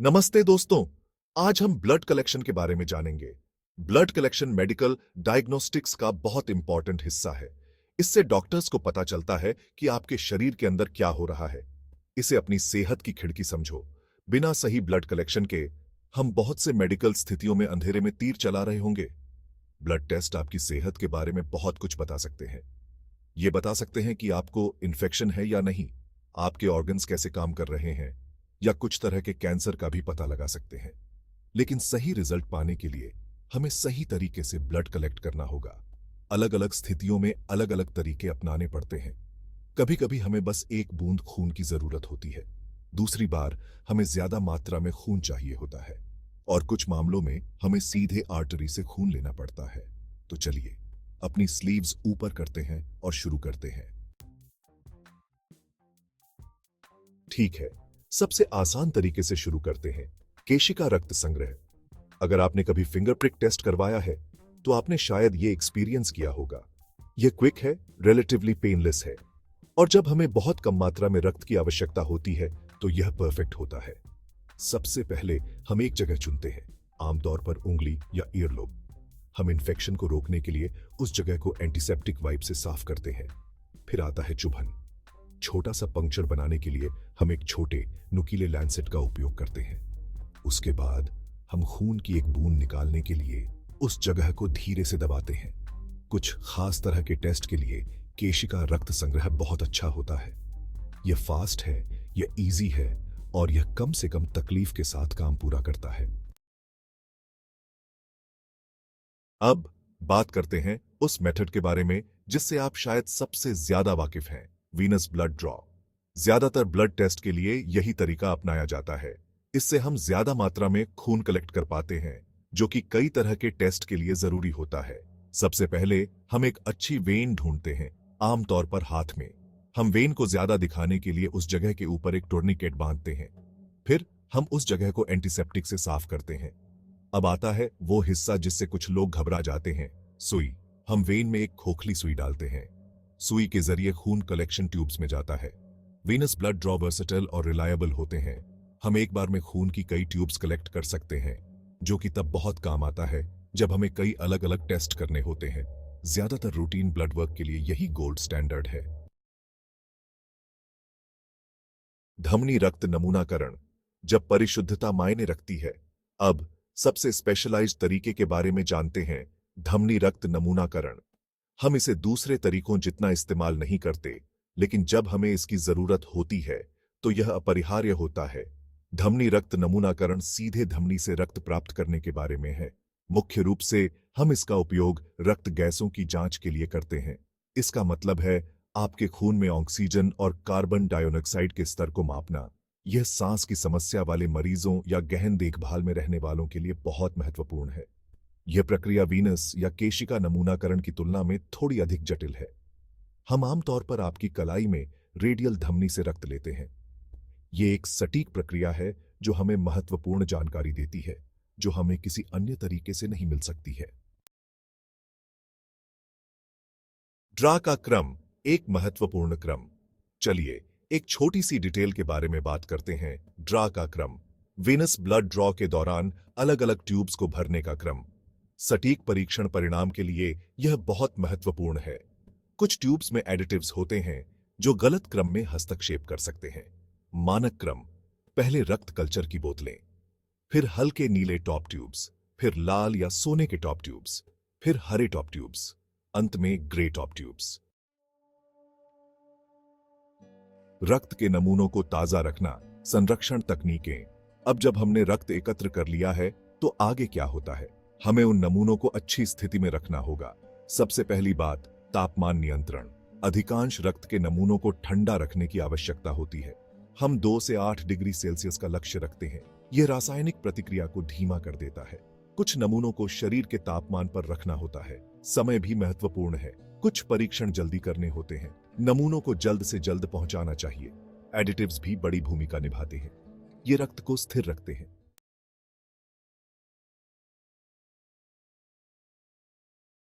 नमस्ते दोस्तों। आज हम ब्लड कलेक्शन के बारे में जानेंगे। ब्लड कलेक्शन मेडिकल डायग्नोस्टिक्स का बहुत इंपॉर्टेंट हिस्सा है। इससे डॉक्टर्स को पता चलता है कि आपके शरीर के अंदर क्या हो रहा है। इसे अपनी सेहत की खिड़की समझो। बिना सही ब्लड कलेक्शन के हम बहुत से मेडिकल स्थितियों में अंधेरे में तीर चला रहे होंगे। ब्लड टेस्ट आपकी सेहत के बारे में बहुत कुछ बता सकते हैं। ये बता सकते हैं कि आपको इन्फेक्शन है या नहीं, आपके ऑर्गन्स कैसे काम कर रहे हैं, या कुछ तरह के कैंसर का भी पता लगा सकते हैं। लेकिन सही रिजल्ट पाने के लिए हमें सही तरीके से ब्लड कलेक्ट करना होगा। अलग अलग स्थितियों में अलग अलग तरीके अपनाने पड़ते हैं। कभी कभी हमें बस एक बूंद खून की जरूरत होती है, दूसरी बार हमें ज्यादा मात्रा में खून चाहिए होता है, और कुछ मामलों में हमें सीधे आर्टरी से खून लेना पड़ता है। तो चलिए अपनी स्लीव्स ऊपर करते हैं और शुरू करते हैं। ठीक है, सबसे आसान तरीके से शुरू करते हैं। केशिका रक्त संग्रह। अगर आपने कभी फिंगर प्रिक टेस्ट करवाया है तो आपने शायद ये एक्सपीरियंस किया होगा। यह क्विक है, रिलेटिवली पेनलेस है, और जब हमें बहुत कम मात्रा में रक्त की आवश्यकता होती है तो यह परफेक्ट होता है। सबसे पहले हम एक जगह चुनते हैं, आमतौर पर उंगली या ईयरलोब। हम इन्फेक्शन को रोकने के लिए उस जगह को एंटीसेप्टिक वाइप से साफ करते हैं। फिर आता है चुभन। छोटा सा पंक्चर बनाने के लिए हम एक छोटे नुकीले लैंसेट का उपयोग करते हैं। उसके बाद हम खून की एक बूंद निकालने के लिए उस जगह को धीरे से दबाते हैं। कुछ खास तरह के टेस्ट के लिए केशिका रक्त संग्रह बहुत अच्छा होता है। यह फास्ट है, यह इजी है, और यह कम से कम तकलीफ के साथ काम पूरा करता है। अब बात करते हैं उस मेथड के बारे में जिससे आप शायद सबसे ज्यादा वाकिफ हैं, वीनस ब्लड ड्रॉ। ज्यादातर ब्लड टेस्ट के लिए यही तरीका अपनाया जाता है। इससे हम ज्यादा मात्रा में खून कलेक्ट कर पाते हैं, जो कि कई तरह के टेस्ट के लिए जरूरी होता है। सबसे पहले हम एक अच्छी वेन ढूंढते हैं, आमतौर पर हाथ में। हम वेन को ज्यादा दिखाने के लिए उस जगह के ऊपर एक टूर्निकेट बांधते हैं। फिर हम उस जगह को एंटीसेप्टिक से साफ करते हैं। अब आता है वो हिस्सा जिससे कुछ लोग घबरा जाते हैं, सुई। हम वेन में एक खोखली सुई डालते हैं। सुई के जरिए खून कलेक्शन ट्यूब्स में जाता है। वीनस ब्लड ड्रॉ वर्सेटाइल और रिलायबल होते हैं। हम एक बार में खून की कई ट्यूब्स कलेक्ट कर सकते हैं, जो कि तब बहुत काम आता है जब हमें कई अलग अलग टेस्ट करने होते हैं। ज्यादातर रूटीन ब्लड वर्क के लिए यही गोल्ड स्टैंडर्ड है। धमनी रक्त नमूनाकरण। जब परिशुद्धता मायने रखती है। अब सबसे स्पेशलाइज्ड तरीके के बारे में जानते हैं, धमनी रक्त नमूनाकरण। हम इसे दूसरे तरीकों जितना इस्तेमाल नहीं करते, लेकिन जब हमें इसकी जरूरत होती है तो यह अपरिहार्य होता है। धमनी रक्त नमूनाकरण सीधे धमनी से रक्त प्राप्त करने के बारे में है। मुख्य रूप से हम इसका उपयोग रक्त गैसों की जांच के लिए करते हैं। इसका मतलब है आपके खून में ऑक्सीजन और कार्बन डाइऑक्साइड के स्तर को मापना। यह सांस की समस्या वाले मरीजों या गहन देखभाल में रहने वालों के लिए बहुत महत्वपूर्ण है। यह प्रक्रिया वीनस या केशिका नमूनाकरण की तुलना में थोड़ी अधिक जटिल है। हम आमतौर पर आपकी कलाई में रेडियल धमनी से रक्त लेते हैं। यह एक सटीक प्रक्रिया है जो हमें महत्वपूर्ण जानकारी देती है, जो हमें किसी अन्य तरीके से नहीं मिल सकती है। ड्रा का क्रम, एक महत्वपूर्ण क्रम। चलिए एक छोटी सी डिटेल के बारे में बात करते हैं। ड्रा का क्रम, वीनस ब्लड ड्रॉ के दौरान अलग अलग ट्यूब्स को भरने का क्रम। सटीक परीक्षण परिणाम के लिए यह बहुत महत्वपूर्ण है। कुछ ट्यूब्स में एडिटिव्स होते हैं जो गलत क्रम में हस्तक्षेप कर सकते हैं। मानक क्रम, पहले रक्त कल्चर की बोतलें, फिर हल्के नीले टॉप ट्यूब्स, फिर लाल या सोने के टॉप ट्यूब्स, फिर हरे टॉप ट्यूब्स, अंत में ग्रे टॉप ट्यूब्स। रक्त के नमूनों को ताजा रखना, संरक्षण तकनीकें। अब जब हमने रक्त एकत्र कर लिया है तो आगे क्या होता है? हमें उन नमूनों को अच्छी स्थिति में रखना होगा। सबसे पहली बात, तापमान नियंत्रण। अधिकांश रक्त के नमूनों को ठंडा रखने की आवश्यकता होती है। हम 2 से 8 डिग्री सेल्सियस का लक्ष्य रखते हैं। यह रासायनिक प्रतिक्रिया को धीमा कर देता है। कुछ नमूनों को शरीर के तापमान पर रखना होता है। समय भी महत्वपूर्ण है। कुछ परीक्षण जल्दी करने होते हैं। नमूनों को जल्द से जल्द पहुंचाना चाहिए। एडिटिव्स भी बड़ी भूमिका निभाते हैं। ये रक्त को स्थिर रखते हैं।